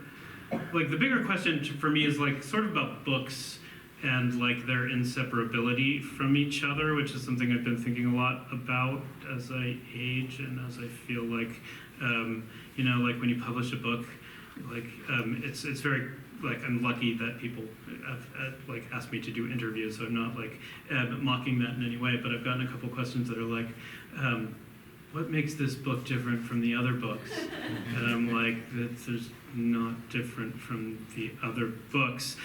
question for me is like sort of about books and like their inseparability from each other, which is something I've been thinking a lot about as I age and as I feel like, like when you publish a book, like it's very, like, I'm lucky that people have like asked me to do interviews, so I'm not like mocking that in any way, but I've gotten a couple questions that are like, what makes this book different from the other books? And I'm like, there's not different from the other books,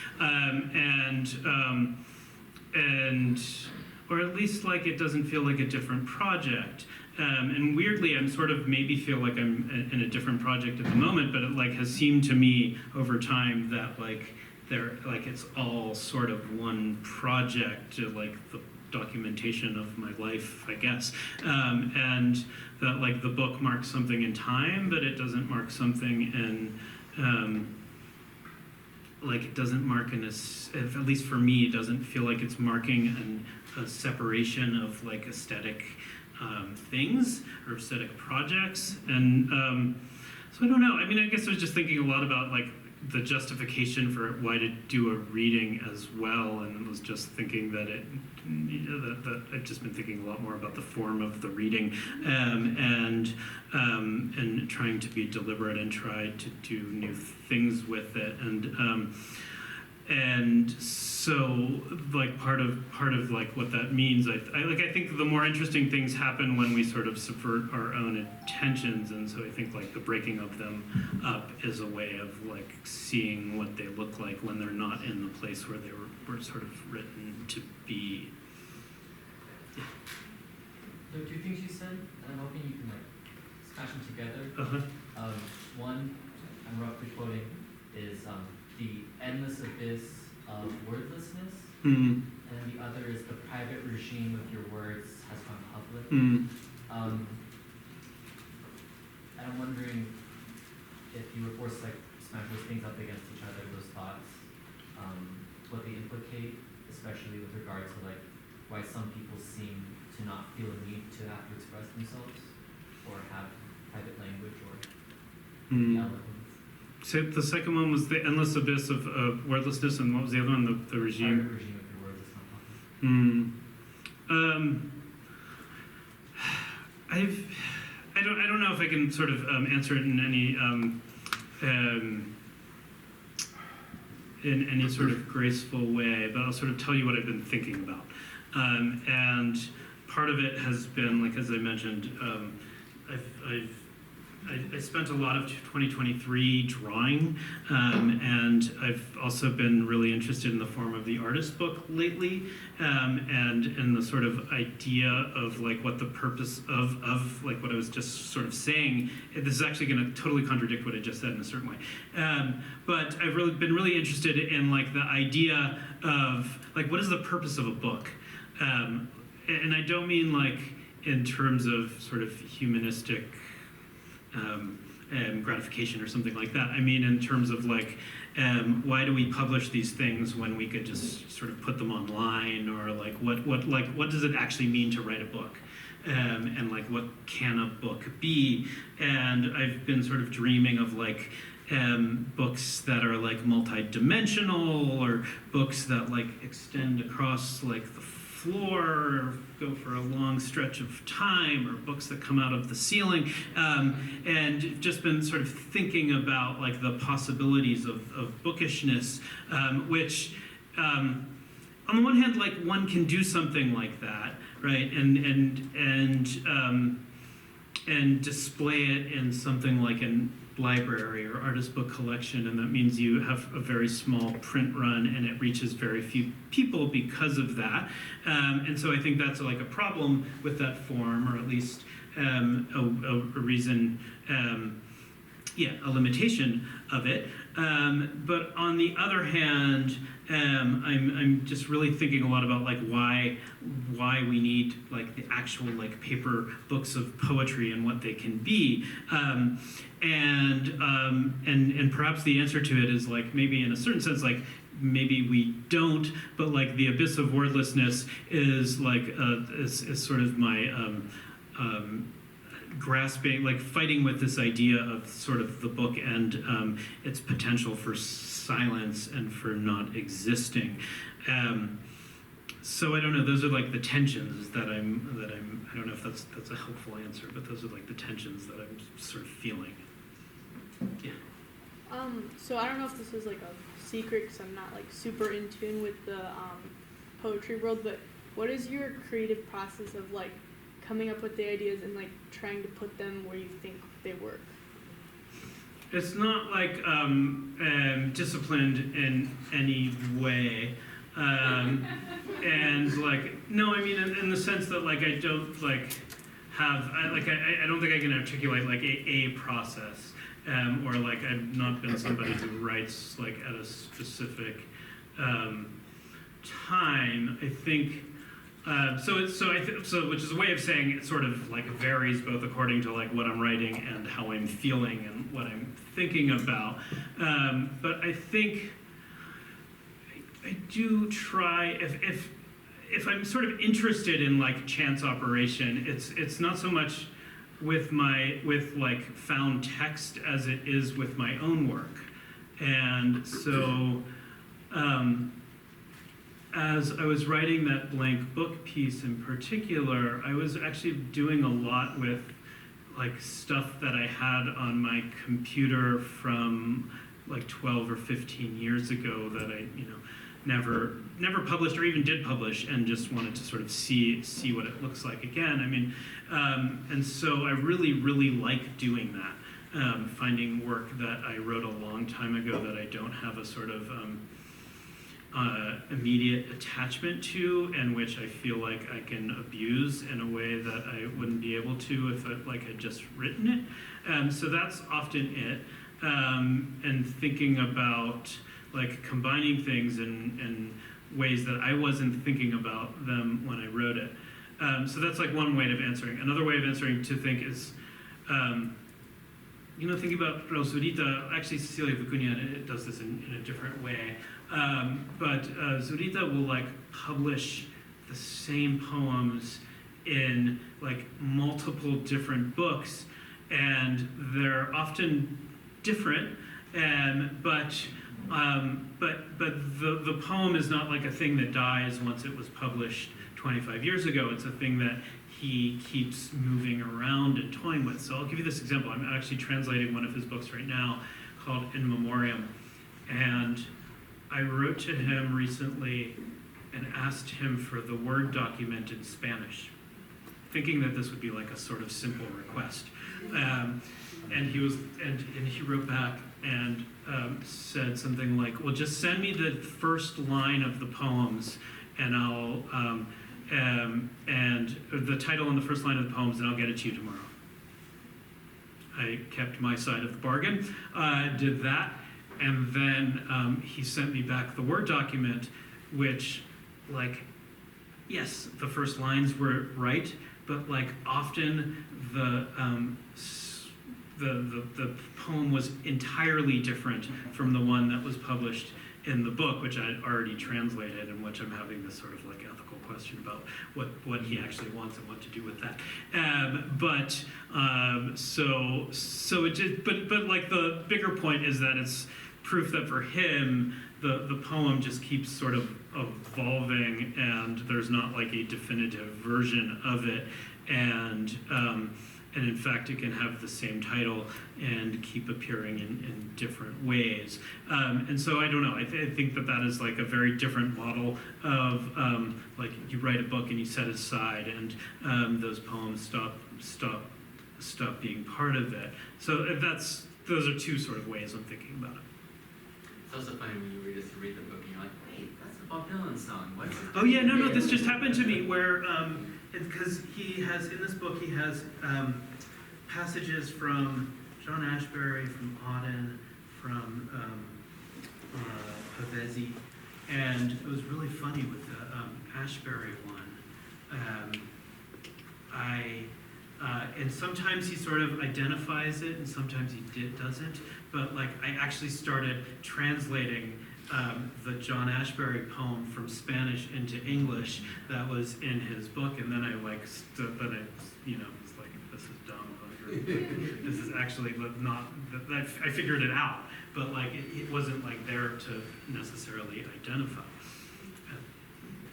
or at least like it doesn't feel like a different project. And weirdly, I'm sort of maybe feel like I'm in a different project at the moment, but it like has seemed to me over time that like it's all sort of one project, like the documentation of my life, I guess, and that like the book marks something in time, but it doesn't mark something in like it doesn't mark in at least for me, it doesn't feel like it's marking a separation of like aesthetic things or aesthetic projects. And so I don't know. I mean, I guess I was just thinking a lot about like the justification for why to do a reading as well, and was just thinking that that I've just been thinking a lot more about the form of the reading, and trying to be deliberate and try to do new things with it, and so like part of like what that means, I think the more interesting things happen when we sort of subvert our own intentions, and so I think like the breaking of them up is a way of like seeing what they look like when they're not in the place where they were sort of written to be. Yeah. There are two things you said, and I'm hoping you can like smash them together. Uh-huh. One, I'm roughly quoting, is the endless abyss of wordlessness, and then the other is the private regime of your words has gone public. And I'm wondering if you were forced to like smash those things up against each other, those thoughts, what they implicate, especially with regard to like why some people seem to not feel a need to have to express themselves or have private language or eloquence. So the second one was the endless abyss of wordlessness, and what was the other one? The regime. Private regime of your words is not public. I don't know if I can sort of answer it in any sort of graceful way, but I'll sort of tell you what I've been thinking about. And part of it has been, like as I mentioned, I spent a lot of 2023 drawing, and I've also been really interested in the form of the artist book lately, and in the sort of idea of like what the purpose of like what I was just sort of saying. This is actually going to totally contradict what I just said in a certain way, but I've been really interested in like the idea of like what is the purpose of a book, and I don't mean like in terms of sort of humanistic gratification or something like that. I mean in terms of like, why do we publish these things when we could just sort of put them online, or like what does it actually mean to write a book, and like what can a book be? And I've been sort of dreaming of like books that are like multi-dimensional, or books that like extend across like the floor, or go for a long stretch of time, or books that come out of the ceiling, and just been sort of thinking about like the possibilities of bookishness, which on the one hand, like one can do something like that, right, and display it in something like an library or artist book collection, and that means you have a very small print run and it reaches very few people because of that, and so I think that's like a problem with that form, or at least a reason, a limitation of it, but on the other hand, I'm just really thinking a lot about like why we need like the actual like paper books of poetry and what they can be, and perhaps the answer to it is like maybe in a certain sense like maybe we don't, but like the abyss of wordlessness is like is sort of my grasping, like fighting with this idea of sort of the book and its potential for silence and for not existing. So I don't know. Those are like the tensions that I'm. I don't know if that's a helpful answer, but those are like the tensions that I'm sort of feeling. Yeah. So I don't know if this is like a secret because I'm not like super in tune with the poetry world, but what is your creative process of like coming up with the ideas and like trying to put them where you think they work? It's not like disciplined in any way. And like, no, I mean, in the sense that like I don't like I don't think I can articulate like a process, or like I've not been somebody who writes like at a specific time. I think so which is a way of saying it sort of like varies both according to like what I'm writing and how I'm feeling and what I'm thinking about. But I think I do try if I'm sort of interested in like chance operation, it's not so much with like found text as it is with my own work. And so as I was writing that blank book piece in particular, I was actually doing a lot with like stuff that I had on my computer from like 12 or 15 years ago that I, never published or even did publish, and just wanted to sort of see what it looks like again. I mean, and so I really like doing that, finding work that I wrote a long time ago that I don't have a sort of immediate attachment to, and which I feel like I can abuse in a way that I wouldn't be able to if I had just written it. So that's often it, and thinking about like combining things in ways that I wasn't thinking about them when I wrote it. So that's like one way of answering. Another way of answering to think is, thinking about Zurita. Actually, Cecilia Vicuña does this in a different way. But Zurita will like publish the same poems in like multiple different books, and they're often different, but the poem is not like a thing that dies once it was published 25 years ago. It's a thing that he keeps moving around and toying with. So I'll give you this example. I'm actually translating one of his books right now called In Memoriam, and I wrote to him recently and asked him for the Word document in Spanish, thinking that this would be like a sort of simple request. And he wrote back and said something like, "Well, just send me the first line of the poems, and I'll and the title and the first line of the poems, and I'll get it to you tomorrow." I kept my side of the bargain, did that, and then he sent me back the Word document, which, like, yes, the first lines were right, but like often the poem was entirely different from the one that was published in the book, which I had already translated, and which I'm having this sort of like ethical question about what he actually wants and what to do with that. So it just, but like the bigger point is that it's proof that for him the poem just keeps sort of evolving, and there's not like a definitive version of it, and in fact it can have the same title and keep appearing in different ways. And so I don't know, I think that is like a very different model of like you write a book and you set it aside, and those poems stop being part of it. So those are two sort of ways I'm thinking about it. It's also funny when you read the book and you're like, wait, that's a Bob Dylan song. What's it? Oh yeah, no, this just happened to me where, because he has, in this book, he has passages from John Ashbery, from Auden, from Pavesi, and it was really funny with the Ashbery one. And sometimes he sort of identifies it, and sometimes he doesn't. But like, I actually started translating the John Ashbery poem from Spanish into English that was in his book, and then I was like, this is dumb. this is actually not, I figured it out, but like it wasn't like there to necessarily identify.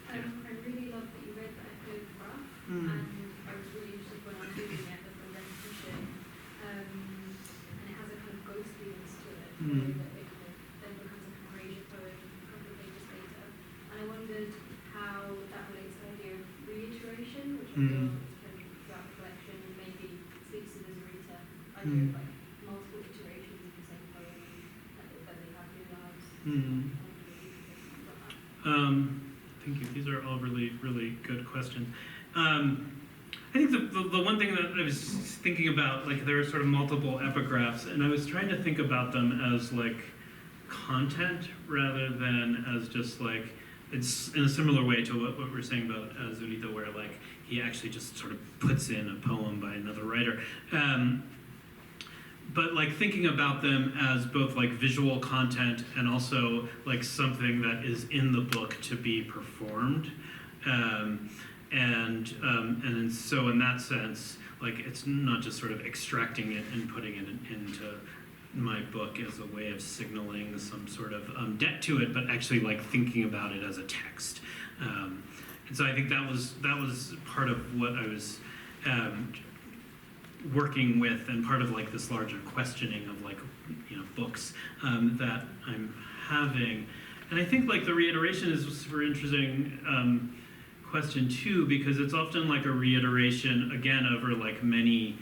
I really love that you read that echo graph, Mm. and I was really interested when I was reading it as a repetition, and it has a kind of ghostliness to it, the way that it kind of then becomes a kind of Frasier poem a couple of pages later. And I wondered how that relates to the idea of reiteration, which I feel is kind of throughout the collection, and maybe speaks to the Zarita idea of like multiple iterations of the same poem, and that they have new lives. Thank you. These are all really, really good questions. I think the one thing that I was thinking about, like there are sort of multiple epigraphs, and I was trying to think about them as like content rather than as just like, it's in a similar way to what we're saying about Zunita, where like he actually just sort of puts in a poem by another writer. But like thinking about them as both like visual content and also like something that is in the book to be performed, and so in that sense, like it's not just sort of extracting it and putting it into my book as a way of signaling some sort of debt to it, but actually like thinking about it as a text. And so I think that was part of what I was working with, and part of like this larger questioning of like, you know, books that I'm having. And I think like the reiteration is a super interesting question too, because it's often like a reiteration again over like many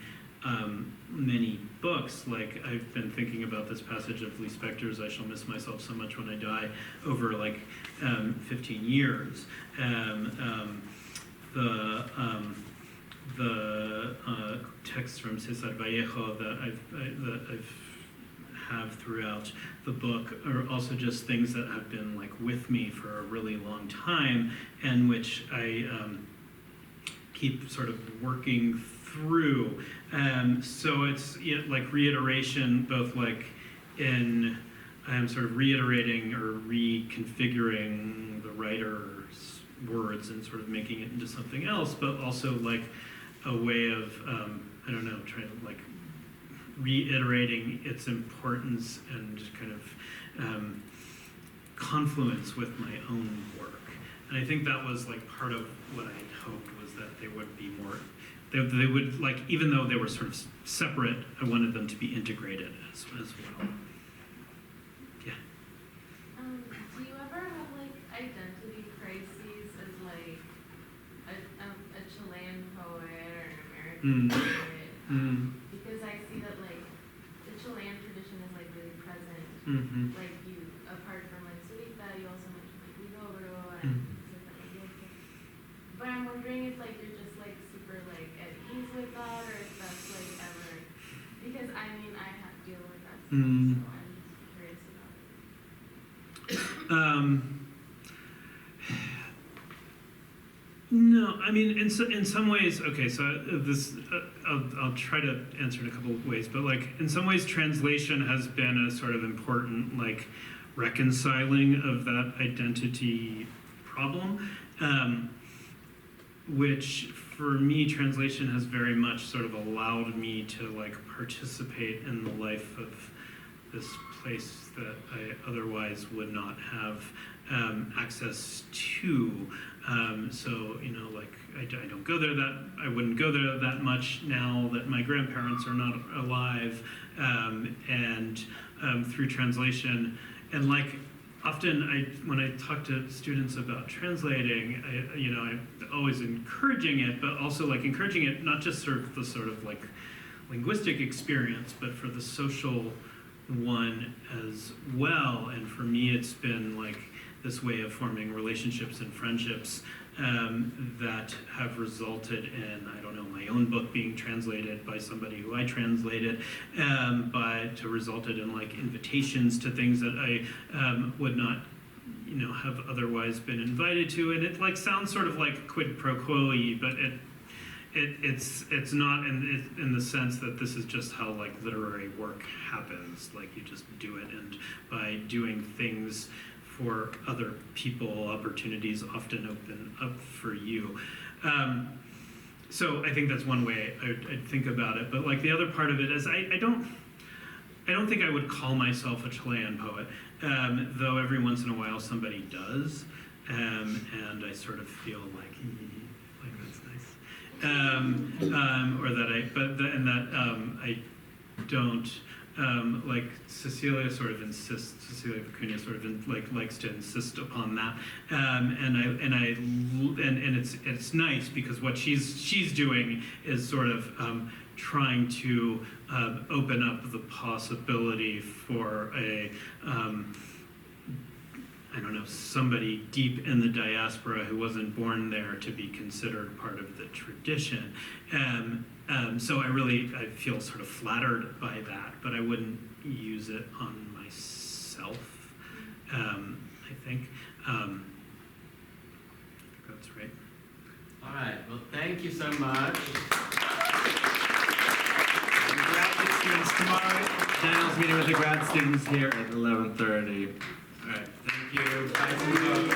books. Like I've been thinking about this passage of Lee Spector's "I shall miss myself so much when I die" over like 15 years. The text from Cesar Vallejo that I've have throughout the book are also just things that have been like with me for a really long time, and which I keep sort of working through. So it's like reiteration, both like in sort of reiterating or reconfiguring the writer's words and sort of making it into something else, but also like a way of, I don't know, trying to like reiterating its importance and kind of confluence with my own work. And I think that was like part of what I had hoped, was that they would be more, they would like, even though they were sort of separate, I wanted them to be integrated as well. Yeah. Do you ever have like identity crises as like a Chilean poet or an American poet? Because I see that like the Chilean tradition is like really present. Like you, apart from like Zurita, you also mentioned like Huidobro and stuff like that. But I'm wondering if like you're just like super like at ease with that, or if that's like ever, because I mean I have to deal with that stuff, so I'm just curious about it. No, I mean, in some ways, okay, so this, I'll try to answer in a couple of ways, but like, in some ways, translation has been a sort of important, like, reconciling of that identity problem, which, for me, translation has very much sort of allowed me to, like, participate in the life of this place that I otherwise would not have access to. So, you know, like, I don't go there I wouldn't go there that much now that my grandparents are not alive, and through translation. And like, often when I talk to students about translating, I'm always encouraging it, but also like encouraging it not just sort of like linguistic experience, but for the social one as well. And for me, it's been like this way of forming relationships and friendships that have resulted in, I don't know, my own book being translated by somebody who I translated, but resulted in like invitations to things that I would not, have otherwise been invited to. And it like sounds sort of like quid pro quo-y, but it's not in the sense that this is just how like literary work happens. Like you just do it, and by doing things for other people, opportunities often open up for you. so I think that's one way I'd think about it. But like the other part of it is I don't think I would call myself a Chilean poet, though every once in a while somebody does, and I sort of feel like that's nice, or that I don't. Like Cecilia Vicuña sort of likes to insist upon that, and it's nice because what she's doing is sort of trying to open up the possibility for a I don't know, somebody deep in the diaspora who wasn't born there to be considered part of the tradition. So I feel sort of flattered by that, but I wouldn't use it on myself, I think. That's right. All right, well, thank you so much. And graduate students, tomorrow, Daniel's meeting with the grad students here at 11:30. All right, thank you. Bye to you both.